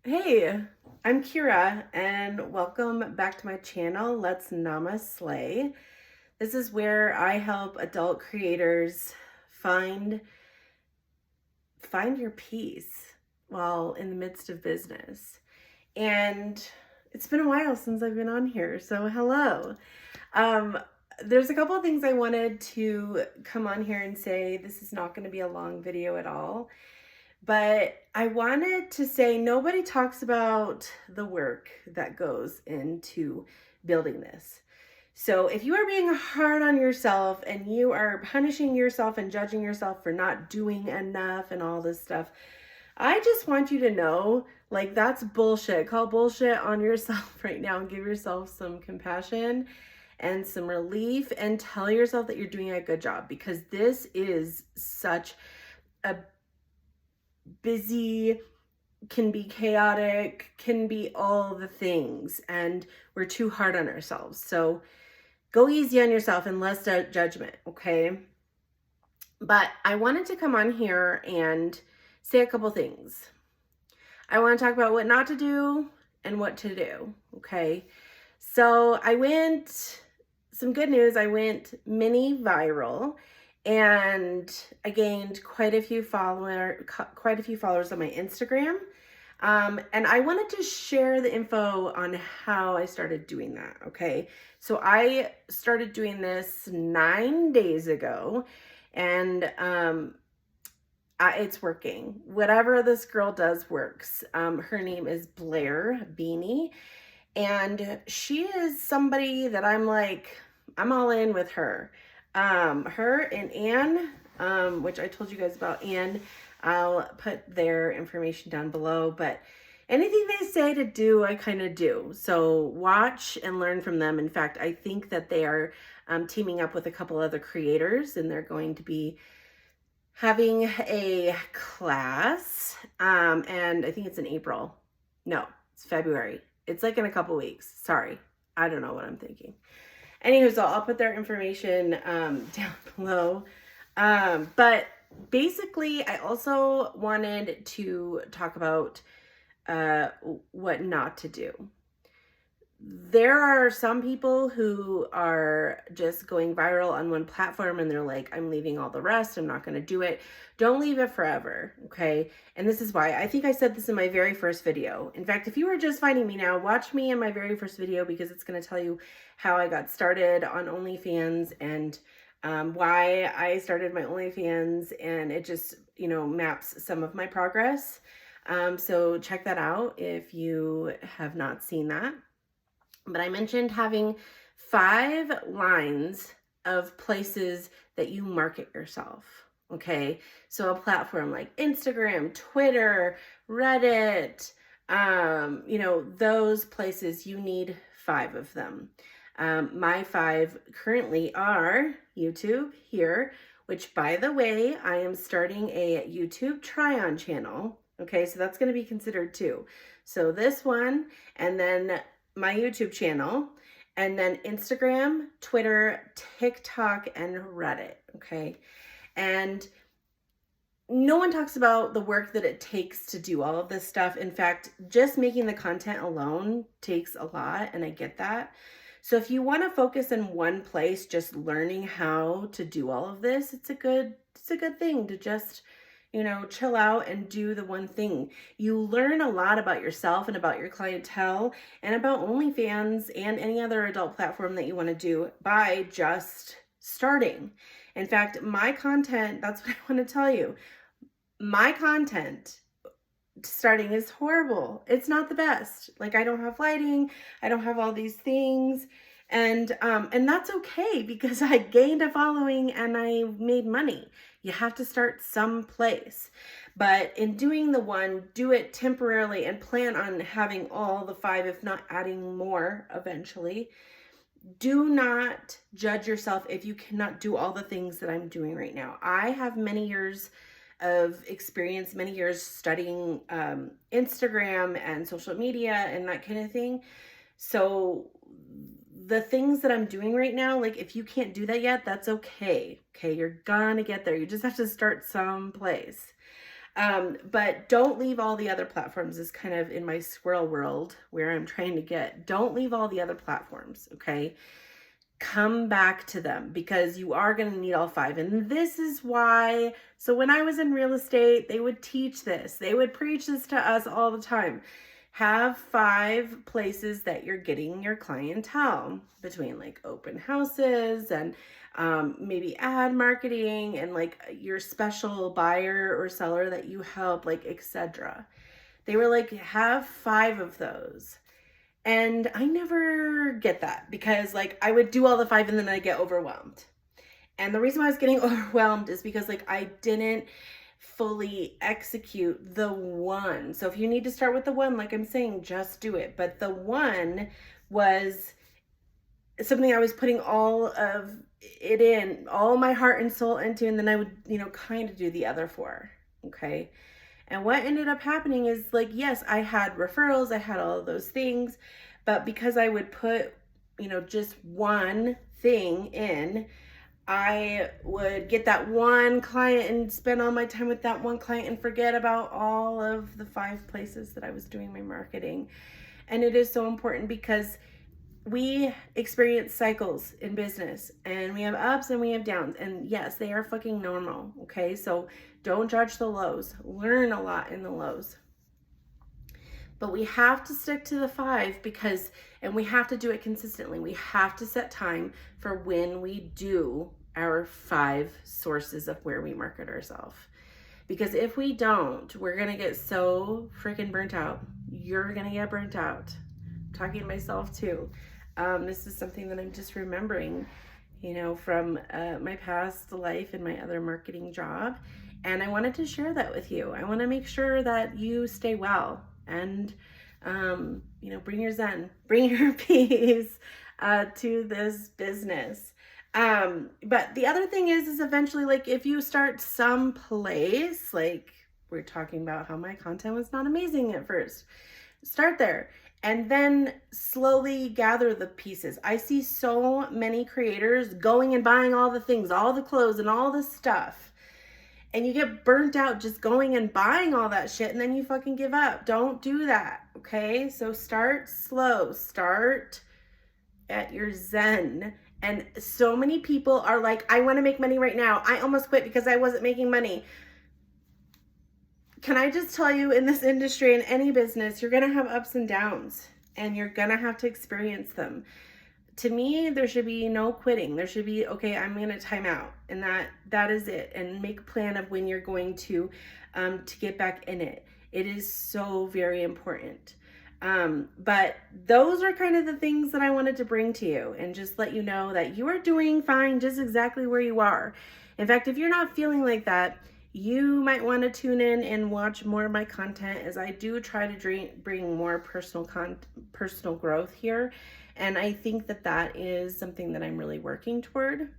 Hey, I'm Kira and welcome back to my channel, Let's Nama Slay. This is where I help adult creators find your peace while in the midst of business. And it's been a while since I've been on here, so hello. Um, there's a couple of things I wanted to come on here and say. This is not going to be a long video at all. But I wanted to say nobody talks about the work that goes into building this. So if you are being hard on yourself and you are punishing yourself and judging yourself for not doing enough and all this stuff, I just want you to know, like, that's bullshit. Call bullshit on yourself right now and give yourself some compassion and some relief and tell yourself that you're doing a good job, because this is such a busy, can be chaotic, can be all the things, and we're too hard on ourselves. So go easy on yourself and less judgment, okay? But I wanted to come on here and say a couple things. I want to talk about what not to do and what to do, okay? So some good news, I went mini viral. And I gained quite a few followers on my Instagram. And I wanted to share the info on how I started doing that, okay? So I started doing this 9 days ago, and it's working. Whatever this girl does works. Her name is Blair Beanie, and she is somebody that I'm all in with her. Her and Anne, which I told you guys about Anne, I'll put their information down below, but anything they say to do, I kind of do. So watch and learn from them. In fact, I think that they are teaming up with a couple other creators, and they're going to be having a class, and I think it's in April. No, it's February. It's like in a couple weeks. Sorry, I don't know what I'm thinking. Anywho, so I'll put their information down below. But basically, I also wanted to talk about what not to do. There are some people who are just going viral on one platform and they're like, I'm leaving all the rest. I'm not going to do it. Don't leave it forever, okay? And this is why. I think I said this in my very first video. In fact, if you were just finding me now, watch me in my very first video, because it's going to tell you how I got started on OnlyFans and why I started my OnlyFans, and it just, maps some of my progress. So check that out if you have not seen that. But I mentioned having 5 lines of places that you market yourself, okay? So a platform like Instagram, Twitter, Reddit, those places, you need 5 of them. My 5 currently are YouTube here, which, by the way, I am starting a YouTube try-on channel, okay? So that's going to be considered too. So this one, and then my YouTube channel, and then Instagram, Twitter, TikTok, and Reddit, okay? And no one talks about the work that it takes to do all of this stuff. In fact, just making the content alone takes a lot, and I get that. So if you want to focus in one place, just learning how to do all of this, it's a good thing to just, chill out and do the one thing. You learn a lot about yourself and about your clientele and about OnlyFans and any other adult platform that you want to do by just starting. In fact, my content, that's what I want to tell you. My content starting is horrible. It's not the best. Like, I don't have lighting. I don't have all these things. And that's okay, because I gained a following and I made money. You have to start someplace. But in doing the one, do it temporarily and plan on having all the 5, if not adding more eventually. Do not judge yourself if you cannot do all the things that I'm doing right now. I have many years of experience, many years studying Instagram and social media and that kind of thing. So the things that I'm doing right now, like, if you can't do that yet, that's okay. Okay, you're gonna get there. You just have to start someplace. But don't leave all the other platforms is kind of in my squirrel world where I'm trying to get. Don't leave all the other platforms, okay? Come back to them because you are going to need all 5. And this is why, so when I was in real estate, they would teach this. They would preach this to us all the time. Have 5 places that you're getting your clientele between like open houses and maybe ad marketing and like your special buyer or seller that you help, like etc. They were like, have 5 of those. And I never get that because like I would do all the 5 and then I get overwhelmed. And the reason why I was getting overwhelmed is because like I didn't fully execute the 1. So if you need to start with the 1, like I'm saying, just do it. But the 1 was something I was putting all of it in, all my heart and soul into, and then I would, kind of do the other 4. Okay. And what ended up happening is like, yes, I had referrals, I had all of those things, but because I would put, just one thing in, I would get that one client and spend all my time with that one client and forget about all of the 5 places that I was doing my marketing. And it is so important because we experience cycles in business and we have ups and we have downs, and yes, they are fucking normal. Okay. So don't judge the lows, learn a lot in the lows, but we have to stick to the 5 because, and we have to do it consistently. We have to set time for when we do our 5 sources of where we market ourselves. Because if we don't, we're going to get so freaking burnt out. You're going to get burnt out. I'm talking to myself too. This is something that I'm just remembering, from my past life and my other marketing job. And I wanted to share that with you. I want to make sure that you stay well and, bring your zen, bring your peace to this business. But the other thing is eventually, like, if you start someplace, like we're talking about how my content was not amazing at first, start there. And then slowly gather the pieces. I see so many creators going and buying all the things, all the clothes and all the stuff. And you get burnt out just going and buying all that shit and then you fucking give up. Don't do that, okay? So start slow. Start at your zen. And so many people are like, I want to make money right now. I almost quit because I wasn't making money. Can I just tell you, in this industry, in any business, you're going to have ups and downs and you're going to have to experience them. To me, there should be no quitting. There should be, okay, I'm going to time out, and that is it. And make a plan of when you're going to get back in it. It is so very important. But those are kind of the things that I wanted to bring to you and just let you know that you are doing fine just exactly where you are. In fact, if you're not feeling like that, you might want to tune in and watch more of my content, as I do try to bring more personal growth here. And I think that is something that I'm really working toward.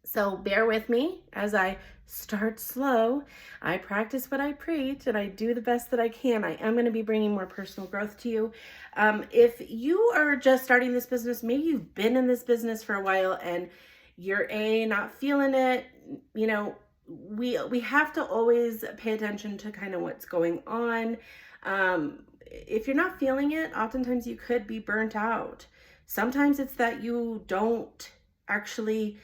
So bear with me as I start slow. I practice what I preach and I do the best that I can. I am going to be bringing more personal growth to you. If you are just starting this business, maybe you've been in this business for a while and you're not feeling it, we have to always pay attention to kind of what's going on. If you're not feeling it, oftentimes you could be burnt out. Sometimes it's that you don't actually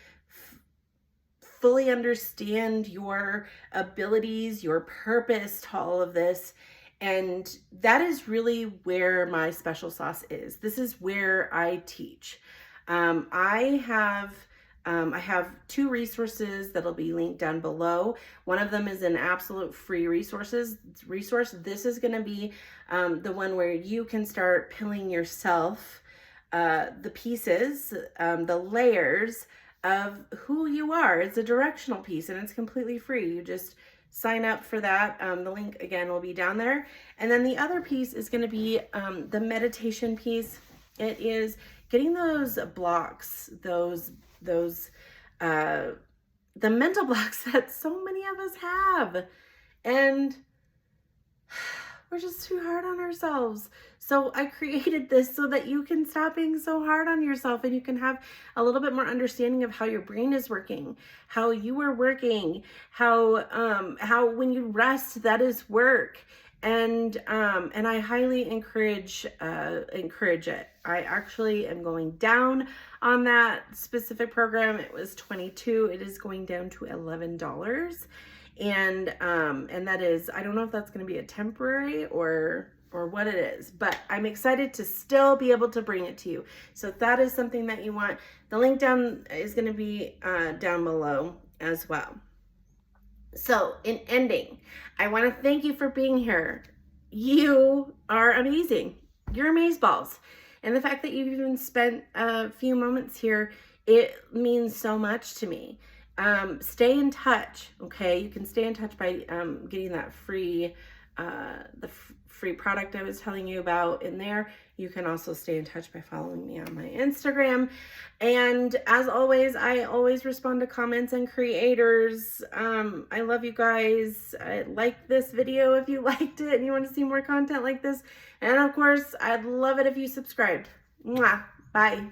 fully understand your abilities, your purpose to all of this. And that is really where my special sauce is. This is where I teach. I have 2 resources that'll be linked down below. One of them is an absolute free resource. This is going to be the one where you can start peeling yourself the pieces, the layers of who you are. It's a directional piece and it's completely free. You just sign up for that. The link again will be down there. And then the other piece is going to be the meditation piece. It is getting those blocks, the mental blocks that so many of us have. And we're just too hard on ourselves. So I created this so that you can stop being so hard on yourself and you can have a little bit more understanding of how your brain is working, how you are working, how when you rest, that is work. And I highly encourage it. I actually am going down on that specific program. It was $22. It is going down to $11. And that is, I don't know if that's going to be a temporary or what it is, but I'm excited to still be able to bring it to you. So if that is something that you want, the link down is going to be down below as well. So in ending, I want to thank you for being here. You are amazing. You're amazeballs. And the fact that you've even spent a few moments here, it means so much to me. Stay in touch, okay? You can stay in touch by getting that free, free product I was telling you about in there. You can also stay in touch by following me on my Instagram. And as always, I always respond to comments and creators. I love you guys. Like this video if you liked it and you want to see more content like this. And of course, I'd love it if you subscribed. Mwah. Bye.